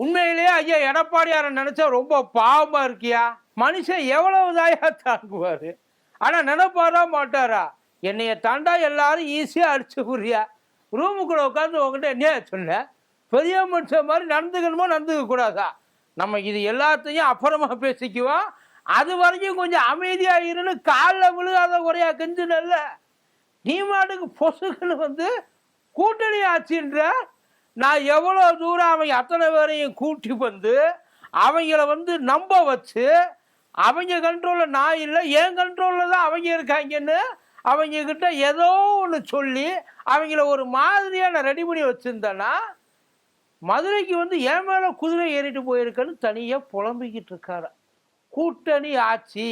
உண்மையிலேயே ஐயா எடப்பாடியாரை நினைச்சா ரொம்ப பாவமா இருக்கியா? மனுஷன் எவ்வளவு தாயா தாங்குவாரு? ஆனா நினைப்பாரா மாட்டாரா? என்னைய தாண்டா எல்லாரும் ஈஸியா அடிச்சு புரியா, ரூமுக்குள்ள உட்காந்து உங்ககிட்ட என்ன சொல்ல, பெரிய மனுஷன் மாதிரி நடந்துக்கணுமோ நடந்துக்க கூடாதா? நம்ம இது எல்லாத்தையும் அப்புறமா பேசிக்குவோம். அது வரைக்கும் கொஞ்சம் அமைதியா இருன்னு காலில் விழுகாத குறையா கெஞ்சுனல்ல. நீ மாட்டுக்கு பொசுக்குன்னு வந்து கூட்டணி ஆச்சுன்ற. நான் எவ்வளோ தூரம் அவங்க அத்தனை பேரையும் கூட்டி வந்து அவங்கள வந்து நம்ப வச்சு, அவங்க கண்ட்ரோலில் நான் இல்லை, என் கண்ட்ரோலில் தான் அவங்க இருக்காங்கன்னு அவங்க கிட்ட ஏதோ ஒன்று சொல்லி அவங்கள ஒரு மாதிரியாக நான் ரெடி பண்ணி வச்சுருந்தேன்னா, மதுரைக்கு வந்து என் மேலே குதிரை ஏறிட்டு போயிருக்கேன்னு தனியாக புலம்பிக்கிட்டு இருக்காரு. கூட்டணி ஆட்சி,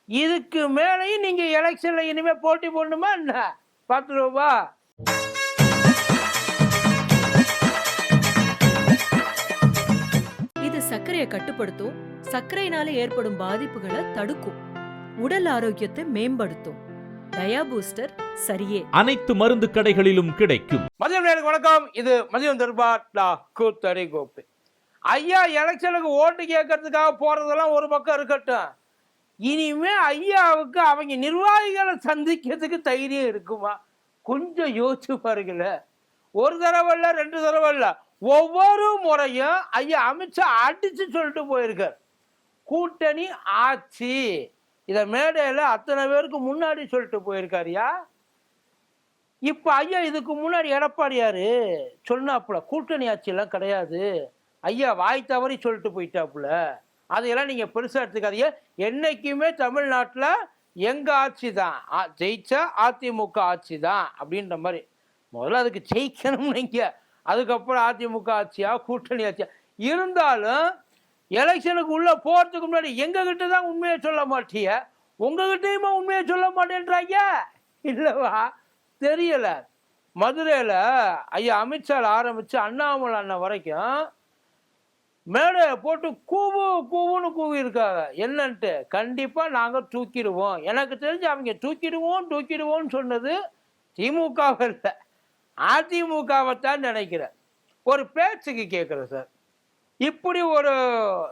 இதுக்கு மேலேயும் நீங்கள் எலெக்ஷனில் இனிமேல் போட்டி போடணுமா என்ன? பார்த்துருவோமா? இது சர்க்கரையை கட்டுப்படுத்தும், சர்க்கரையினால ஏற்படும் பாதிப்புகளை தடுக்கும், உடல் ஆரோக்கியத்தை மேம்படுத்தும். டயா பூஸ்டர் சரியே. அனைத்து மருந்து கடைகளிலும் கிடைக்கும். மதியம் நேருக்கு வணக்கம். இது மதியம் தர்பார் கூத்தடி கோப்பு. ஐயா எலெக்ஷனுக்கு ஓட்டு கேட்கறதுக்காக போறதெல்லாம் ஒரு பக்கம் இருக்கட்டும், இனிமே ஐயாவுக்கு அவங்க நிர்வாகிகளை சந்திக்கிறதுக்கு தைரியம் இருக்குமா? கொஞ்சம் யோசிச்சு பாருங்கள. ஒரு தடவை இல்லை, 2 தடவை இல்லை, ஒவ்வொரு முறையும் ஐயா அமித்ஷா அடிச்சு சொல்லிட்டு போயிருக்கார், கூட்டணி ஆட்சி. இதை மேடையில் அத்தனை பேருக்கு முன்னாடி சொல்லிட்டு போயிருக்காருயா. இப்போ ஐயா இதுக்கு முன்னாடி எடப்பாடியாரு சொன்னாப்புல கூட்டணி ஆட்சியெல்லாம் கிடையாது, ஐயா வாய் தவறி சொல்லிட்டு போயிட்டாப்புல, அதையெல்லாம் நீங்கள் பெருசாக எடுத்துக்காதீங்க. என்றைக்குமே தமிழ்நாட்டில் எங்கள் ஆட்சி தான், ஜெயிச்சா அதிமுக ஆட்சி தான் அப்படின்ற மாதிரி. முதல்ல அதுக்கு ஜெயிக்கணும் நீங்கள், அதுக்கப்புறம் அதிமுக ஆட்சியா கூட்டணி ஆட்சியா இருந்தாலும் எலெக்ஷனுக்கு உள்ளே போகிறதுக்கு முன்னாடி எங்ககிட்ட தான் உண்மையை சொல்ல மாட்டிய, உங்ககிட்டையுமா உண்மையை சொல்ல மாட்டேன்றாங்க இல்லைவா? தெரியலை. மதுரையில் ஐயா அமித்ஷாவில் ஆரம்பித்து அண்ணாமலை அண்ணன் வரைக்கும் மேடை போட்டு கூவு கூவுன்னு கூவி இருக்காங்க. என்னன்ட்டு கண்டிப்பாக நாங்கள் தூக்கிடுவோம். எனக்கு தெரிஞ்சு அவங்க தூக்கிடுவோம்னு சொன்னது திமுகவை இல்லை, அதிமுகவை தான் நினைக்கிறேன். ஒரு பேச்சுக்கு கேட்குறேன் சார், இப்படி ஒரு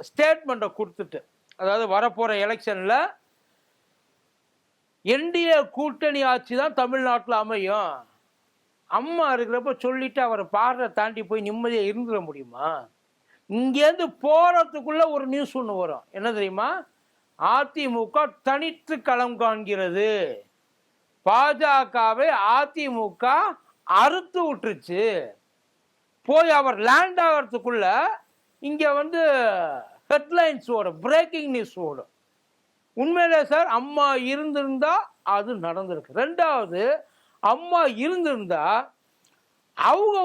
ஸ்டேட்மெண்ட்டை கொடுத்துட்டு, அதாவது வரப்போகிற எலெக்ஷனில் என்டிஏ கூட்டணி ஆட்சி தான் தமிழ்நாட்டில் அமையும், அம்மா இருக்கிறப்ப சொல்லிட்டு அவரை பாடுற தாண்டி போய் நிம்மதியாக இருந்துட முடியுமா? இங்கேருந்து போகிறதுக்குள்ளே ஒரு நியூஸ் ஒன்று வரும், என்ன தெரியுமா? அதிமுக தனித்து களம் காண்கிறது, பாஜகவை அதிமுக அறுத்து விட்டுருச்சு. போய் அவர் லேண்ட் ஆகிறதுக்குள்ள இங்கே வந்து ஹெட்லைன்ஸ் ஓடும், பிரேக்கிங் நியூஸ் ஓடும். உண்மையிலே சார் அம்மா இருந்திருந்தா அது நடந்திருக்கு. 2வது, அம்மா இருந்திருந்தா அவங்க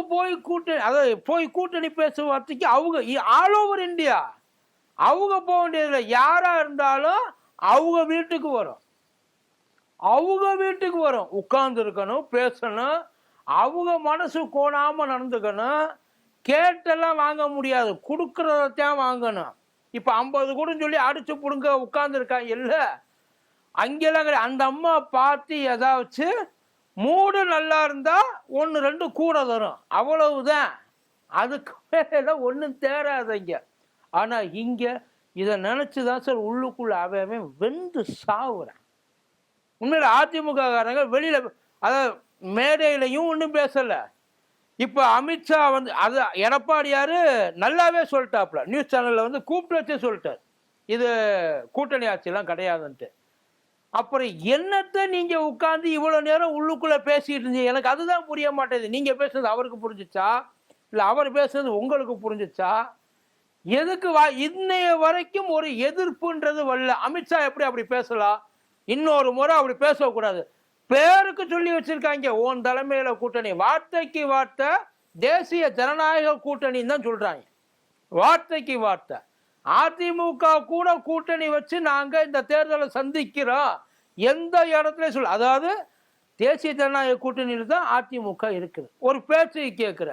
போய் கூட்டணி பேசுவதுக்கு அவங்க ஆல் ஓவர் இந்தியா அவங்க போக வேண்டியதில்லை. யாராக இருந்தாலும் அவங்க வீட்டுக்கு வரும், உட்கார்ந்து இருக்கணும், பேசணும், அவங்க மனசு கோணாமல் நடந்துக்கணும். கேட்டெல்லாம் வாங்க முடியாது, கொடுக்கறதான் வாங்கணும். இப்போ 50 கூட சொல்லி அடிச்சு பிடுங்க உட்கார்ந்துருக்காங்க இல்லை, அங்கெல்லாம் கிடையாது. அந்த அம்மா பார்த்து ஏதாச்சு மூடு நல்லா இருந்தால் 1-2 கூட தரும், அவ்வளவுதான். அதுக்கு மேலே ஒன்றும் தேராதங்க. ஆனால் இங்கே இதை நினச்சி தான் சார் உள்ளுக்குள்ள அவன் வெந்து சாவுறேன். உண்மையில் அதிமுககாரங்க வெளியில் அதாவது மேடையிலையும் ஒன்றும் பேசலை. இப்போ அமித்ஷா வந்து அது எடப்பாடியார் நல்லாவே சொல்லிட்டாப்புல, நியூஸ் சேனலில் வந்து கூப்பிட்டு வச்சே சொல்லிட்டார், இது கூட்டணி ஆட்சியெல்லாம் கிடையாதுன்ட்டு. அப்புறம் என்னத்தை நீங்கள் உட்காந்து இவ்வளோ நேரம் உள்ளுக்குள்ளே பேசிகிட்டு இருந்தீங்க? எனக்கு அதுதான் புரிய மாட்டேங்குது. நீங்கள் பேசுறது அவருக்கு புரிஞ்சிச்சா, இல்லை அவர் பேசுறது உங்களுக்கு புரிஞ்சிச்சா? எதுக்கு இன்னைய வரைக்கும் ஒரு எதிர்ப்புன்றது வரல. அமித்ஷா எப்படி அப்படி பேசலாம்? இன்னொரு முறை அப்படி பேசக்கூடாது. பேருக்கு சொல்லி வச்சிருக்காங்க ஓன் தலைமையில கூட்டணி, வார்த்தைக்கு வார்த்தை தேசிய ஜனநாயக கூட்டணின்னு தான் சொல்றாங்க, வார்த்தைக்கு வார்த்தை. அதிமுக கூட கூட்டணி வச்சு நாங்க இந்த தேர்தலை சந்திக்கிறோம் எந்த இடத்துல சொல்ல, அதாவது தேசிய ஜனநாயக கூட்டணியில தான் அதிமுக இருக்குது. ஒரு பேச்சு கேட்கிற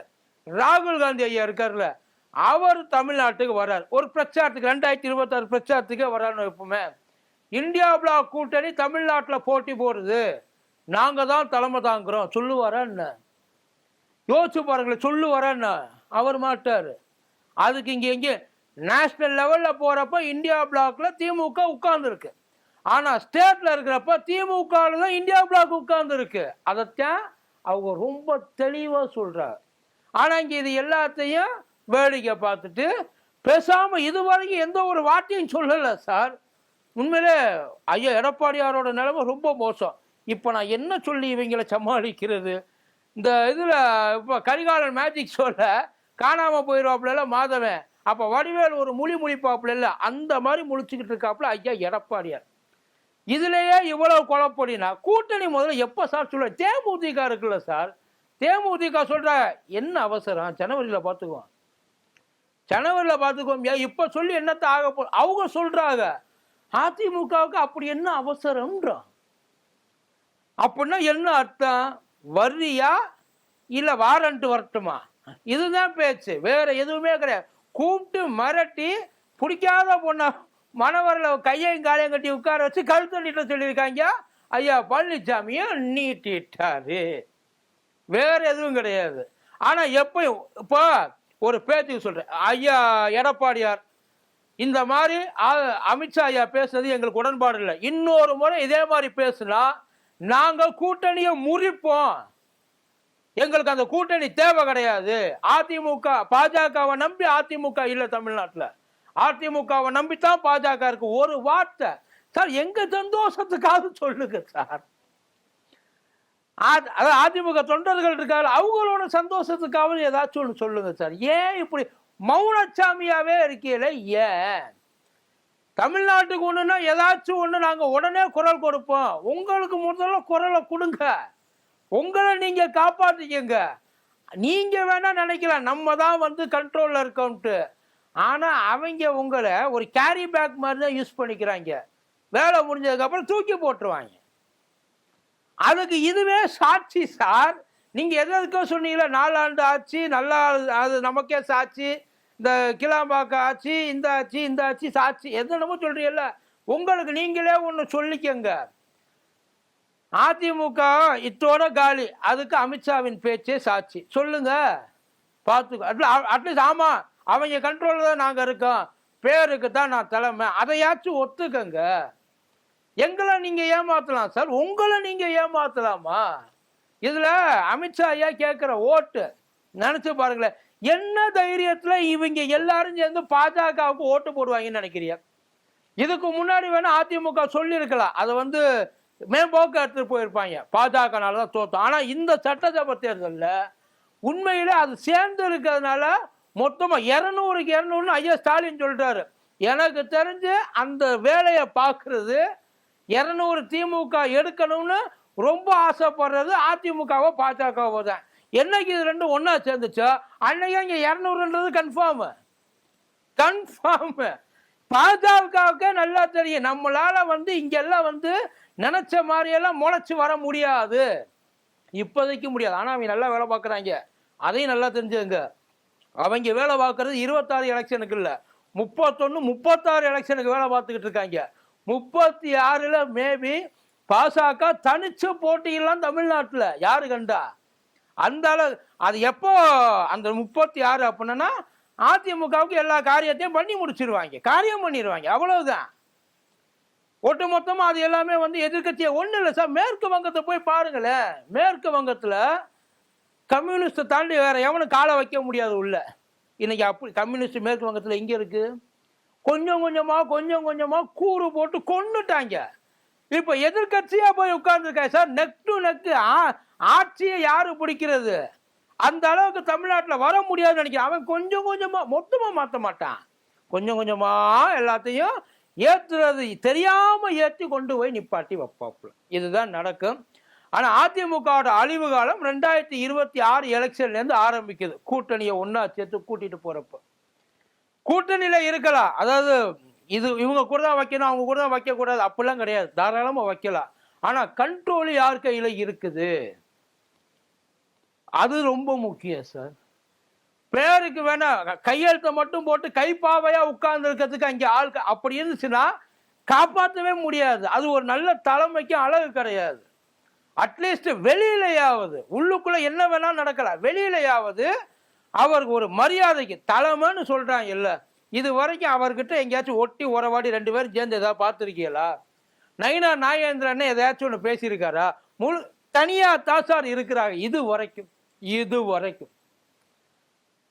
ராகுல் காந்தி ஐயா இருக்காருல்ல, அவர் தமிழ்நாட்டுக்கு வர்றார் ஒரு பிரச்சாரத்துக்கு, 2026 பிரச்சாரத்துக்கே வர்றாருன்னு வைப்போமே. இந்தியா பிளாக் கூட்டணி தமிழ்நாட்டில் போட்டி போடுறது, நாங்க தான் தலைமை தாங்குறோம் சொல்லுவாரா என்ன? யோசிச்சு பாருங்களேன், சொல்லுவாரா என்ன? அவர் மாட்டாரு. அதுக்கு இங்கே நேஷனல் லெவலில் போகிறப்ப இந்தியா பிளாக்ல திமுக உட்கார்ந்துருக்கு. ஆனால் ஸ்டேட்டில் இருக்கிறப்ப திமுகவில் தான் இந்தியா பிளாக் உட்கார்ந்துருக்கு. அதைத்தான் அவங்க ரொம்ப தெளிவாக சொல்கிறாங்க. ஆனால் இங்கே இது எல்லாத்தையும் வேடிக்கை பார்த்துட்டு பேசாமல் இதுவரைக்கும் எந்த ஒரு வார்த்தையும் சொல்லலை சார். உண்மையிலே ஐயா எடப்பாடியாரோட நிலைமை ரொம்ப மோசம். இப்போ நான் என்ன சொல்லி இவங்களை சமாளிக்கிறது? இந்த இதில் இப்போ கரிகாலன் மேஜிக் ஷோவில் காணாமல் போயிடுவாப்புல மாதவன், அப்போ வடிவேல் ஒரு முழிப்பாப்புல இல்லை, அந்த மாதிரி முழிச்சுக்கிட்டு இருக்காப்புல ஐயா எடப்பாடியார். இதுலேயே இவ்வளவு குழப்படினா கூட்டணி முதல்ல எப்போ சார் சொல்ல? தேமுதிக இருக்குல்ல சார், தேமுதிக சொல்கிற என்ன அவசரம், ஜனவரியில் பார்த்துக்குவோம், ஜனவரியில் பார்த்துக்குவோம். இப்போ சொல்லி என்னத்தை ஆக போ அவங்க சொல்கிறாங்க. அதிமுகவுக்கு அப்படி என்ன அவசரம்ன்றோம். அப்படின்னா என்ன அர்த்தம்? வர்றியா இல்லை வாரண்ட் வரட்டுமா? இதுதான் பேச்சு, வேற எதுவுமே கிடையாது. கூப்பிட்டு மிரட்டி பிடிக்காத பொண்ண மணவரில் கையையும் காலையும் கட்டி உட்கார வச்சு கழுத்து நீட்ட சொல்லியிருக்காங்க. ஐயா பழனிசாமியும் நீட்டிட்டாரு, வேற எதுவும் கிடையாது. ஆனால் எப்பயும் இப்போ ஒரு பேச்சுக்கு சொல்கிறேன், ஐயா எடப்பாடியார் இந்த மாதிரி அமித்ஷா ஐயா பேசுனது எங்களுக்கு உடன்பாடு இல்லை, இன்னொரு முறை இதே மாதிரி பேசுனா நாங்கள் கூட்டணியை முறிப்போம், எங்களுக்கு அந்த கூட்டணி தேவை கிடையாது. அதிமுக பாஜகவை நம்பி அதிமுக இல்லை தமிழ்நாட்டில், அதிமுகவை நம்பித்தான் பாஜக இருக்கு. ஒரு வார்த்தை சார், எங்க சந்தோஷத்துக்காக சொல்லுங்க சார். அதிமுக தொண்டர்கள் இருக்காரு, அவங்களோட சந்தோஷத்துக்காக ஏதாச்சும் ஒன்று சொல்லுங்க சார். ஏன் இப்படி மௌனச்சாமியாவே இருக்கீல? ஏன் தமிழ்நாட்டுக்கு ஒண்ணுன்னா ஏதாச்சும் ஒண்ணு நாங்க உடனே குரல் கொடுப்போம். உங்களுக்கு முதல்ல குரலை கொடுங்க, உங்களை நீங்க காப்பாத்திக்கங்க. நீங்க வேணா நினைக்கலாம் நம்ம தான் வந்து கண்ட்ரோல்ல இருக்கோம்ட்டு, ஆனா அவங்க உங்களை ஒரு கேரி பேக் மாதிரி தான் யூஸ் பண்ணிக்கிறாங்க. வேலை முடிஞ்சதுக்கு அப்புறம் தூக்கி போட்டுருவாங்க. அதுக்கு இதுவே சாட்சி சார். நீங்க எதுக்கோ சொன்னீங்களா 4 ஆண்டு ஆட்சி நல்லா, அது நமக்கே சாட்சி. இந்த கிளாம்பாக்க ஆட்சி, இந்த ஆட்சி, இந்த ஆட்சி சாட்சி எதுனமோ சொல்றீங்கல்ல, உங்களுக்கு நீங்களே ஒன்று சொல்லிக்கங்க. அதிமுக இத்தோட காலி, அதுக்கு அமித்ஷாவின் பேச்சே சாட்சி. சொல்லுங்க பார்த்துக்கோ. அட்லீஸ்ட் ஆமா அவங்க கண்ட்ரோலில் தான் நாங்கள் இருக்கோம், பேருக்கு தான் நான் தலைமை, அதையாச்சும் ஒத்துக்கங்க. எங்களை நீங்க ஏமாத்தலாம் சார், உங்களை நீங்க ஏமாத்தலாமா? இதுல அமித்ஷா ஐயா கேட்கிற ஓட்டு நினைச்சு பாருங்களேன், என்ன தைரியத்துல இவங்க எல்லாரும் சேர்ந்து பாஜகவுக்கு ஓட்டு போடுவாங்கன்னு நினைக்கிறீங்க? இதுக்கு முன்னாடி வேணா அதிமுக சொல்லியிருக்கலாம், அதை வந்து மேம்போக்கு எடுத்துட்டு போயிருப்பாங்க, பாஜகனால தான் தோத்தோம். ஆனா இந்த சட்டசபை தேர்தலில் உண்மையில அது சேர்ந்து இருக்கிறதுனால மொத்தமா 200க்கு 200 ஐயா ஸ்டாலின் சொல்றாரு. எனக்கு தெரிஞ்சு அந்த வேலையை பார்க்கறது 200 திமுக எடுக்கணும்னு ரொம்ப ஆசைப்படுறது அதிமுகவோ பாஜகவோ தான். என்னைக்கு இது ரெண்டும் ஒன்னா சேர்ந்துச்சோ அன்னைக்கு இங்க 200ன்றது கன்ஃபார்ம். பாஜகவுக்கே நல்லா தெரியும் நம்மளால வந்து இங்கெல்லாம் வந்து நினைச்ச மாதிரியெல்லாம் முளைச்சு வர முடியாது, இப்போதைக்கு முடியாது. ஆனா அவங்க நல்லா வேலை பார்க்குறாங்க, அதையும் நல்லா தெரிஞ்சுங்க. அவங்க வேலை பார்க்கறது 26 எலெக்ஷனுக்கு இல்லை, 31 36 எலெக்ஷனுக்கு வேலை பார்த்துக்கிட்டு இருக்காங்க. 36ல் மேபி பாஜக தனிச்சு போட்டியெல்லாம் தமிழ்நாட்டில் யாரு கண்டா? அந்த அளவு அது எப்போ அந்த 36 அப்படின்னா அதிமுகவுக்கு எல்லா காரியத்தையும் பண்ணி முடிச்சிருவாங்க, காரியம் பண்ணிடுவாங்க, அவ்வளவுதான். ஒட்டு மொத்தமா அது எல்லாமே வந்து எதிர்கட்சியை ஒன்றும் இல்லை சார். மேற்கு வங்கத்தை போய் பாருங்களேன், மேற்கு வங்கத்தில் கம்யூனிஸ்டை தாண்டி வேற எவனும் காலை வைக்க முடியாது உள்ள. இன்னைக்கு அப்படி கம்யூனிஸ்ட் மேற்கு வங்கத்தில் எங்கே இருக்கு? கொஞ்சம் கொஞ்சமா கூறு போட்டு கொண்டுட்டாங்க. இப்போ எதிர்கட்சியா போய் உட்கார்ந்துருக்காங்க சார், நெக் டு நெக். ஆட்சியை யாரு பிடிக்கிறது? அந்த அளவுக்கு தமிழ்நாட்டில் வர முடியாதுன்னு நினைக்கிறேன். அவன் கொஞ்சம் கொஞ்சமா மொத்தமாக மாற்ற மாட்டான், கொஞ்சம் கொஞ்சமா எல்லாத்தையும் ஏற்றுறது தெரியாம ஏற்றி கொண்டு போய் நிப்பாட்டி வைப்பாப்புல. இதுதான் நடக்கும். ஆனால் அதிமுகவோட அழிவு காலம் 2026 எலெக்ஷன்லேருந்து ஆரம்பிக்குது. கூட்டணியை ஒன்றா சேர்த்து கூட்டிட்டு போறப்ப கூட்டணியில இருக்கலாம், அதாவது இது இவங்க கூட தான் வைக்கணும் அவங்க கூட தான் வைக்கக்கூடாது அப்படிலாம் கிடையாது, தாராளமாக வைக்கலாம். ஆனால் கண்ட்ரோல் யார் கையில் இருக்குது அது ரொம்ப முக்கியம் சார். பேருக்கு வேணா கையெழுத்தை மட்டும் போட்டு கைப்பாவையா உட்கார்ந்து இருக்கிறதுக்கு அங்கே ஆள் அப்படி இருந்துச்சுன்னா காப்பாற்றவே முடியாது. அது ஒரு நல்ல தலைமைக்கு அழகு கிடையாது. அட்லீஸ்ட் வெளியிலையாவது, உள்ளுக்குள்ள என்ன வேணா நடக்கலாம், வெளியிலையாவது அவருக்கு ஒரு மரியாதைக்கு தலைமைன்னு சொல்றாங்க இல்ல, இது வரைக்கும் அவர்கிட்ட எங்கேயாச்சும் ஒட்டி உறவாடி 2 பேரும் சேர்ந்து ஏதாவது பார்த்துருக்கீங்களா? நயினா நாகேந்திரன் எதாச்சும் ஒன்று பேசியிருக்காரா? தனியா தான் சார் இருக்கிறாங்க இது வரைக்கும்.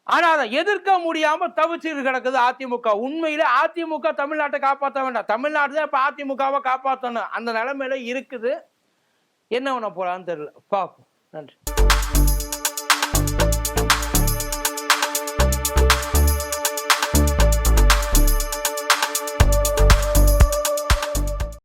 ஆனா அதை எதிர்க்க முடியாம தவிச்சுட்டு கிடக்குது அதிமுக. உண்மையிலே அதிமுக தமிழ்நாட்டை காப்பாற்ற வேண்டாம், தமிழ்நாடு தான் இப்ப அதிமுகவை காப்பாற்றணும், அந்த நிலைமையில இருக்குது. என்ன பண்ண போறான்னு தெரியல, பார்ப்போம். நன்றி.